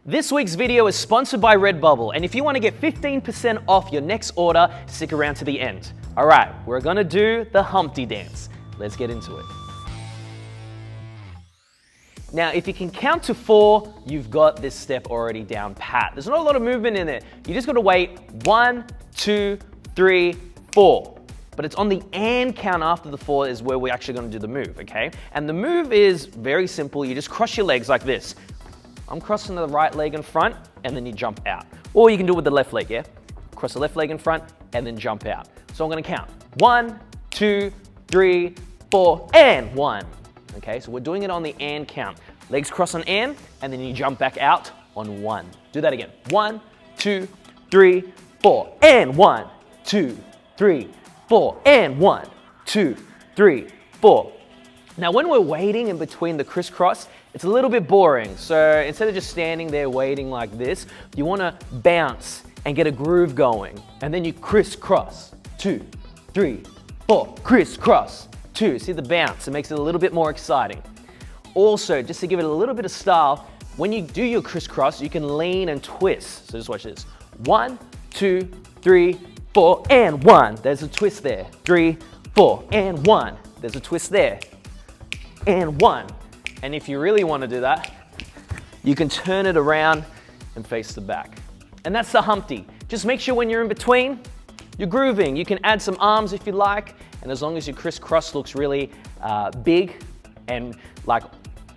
This week's video is sponsored by Redbubble, and if you want to get 15% off your next order, stick around to the end. All right, we're gonna do the Humpty Dance. Let's get into it. Now, if you can count to 4, you've got this step already down pat. There's not a lot of movement in it. You just gotta wait 1, 2, 3, 4. But it's on the and count after the 4 is where we're actually gonna do the move, okay? And the move is very simple. You just cross your legs like this. I'm crossing the right leg in front, and then you jump out. Or you can do it with the left leg, yeah? Cross the left leg in front, and then jump out. So I'm gonna count. 1, 2, 3, 4, and 1. Okay, so we're doing it on the and count. Legs cross on and then you jump back out on 1. Do that again. 1, 2, 3, 4, and 1, 2, 3, 4, and 1, 2, 3, 4. Now when we're waiting in between the crisscross, it's a little bit boring. So instead of just standing there waiting like this, you wanna bounce and get a groove going. And then you crisscross, 2, 3, 4, crisscross, 2. See the bounce, it makes it a little bit more exciting. Also, just to give it a little bit of style, when you do your crisscross, you can lean and twist. So just watch this. 1, 2, 3, 4, and 1. There's a twist there. 3, 4, and 1. There's a twist there. And 1. And if you really want to do that, you can turn it around and face the back. And that's the Humpty. Just make sure when you're in between, you're grooving. You can add some arms if you like, and as long as your crisscross looks really big and like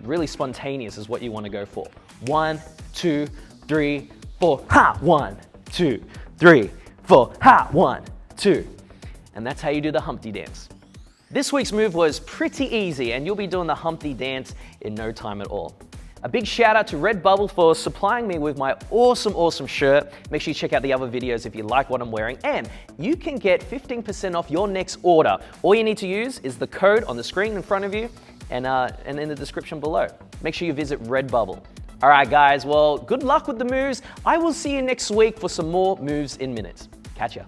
really spontaneous is what you want to go for. 1, 2, 3, 4, ha! 1, 2, 3, 4, ha! 1, 2. And that's how you do the Humpty Dance. This week's move was pretty easy, and you'll be doing the Humpty Dance in no time at all. A big shout out to Redbubble for supplying me with my awesome shirt. Make sure you check out the other videos if you like what I'm wearing, and you can get 15% off your next order. All you need to use is the code on the screen in front of you and in the description below. Make sure you visit Redbubble. All right, guys, well, good luck with the moves. I will see you next week for some more moves in minutes. Catch ya.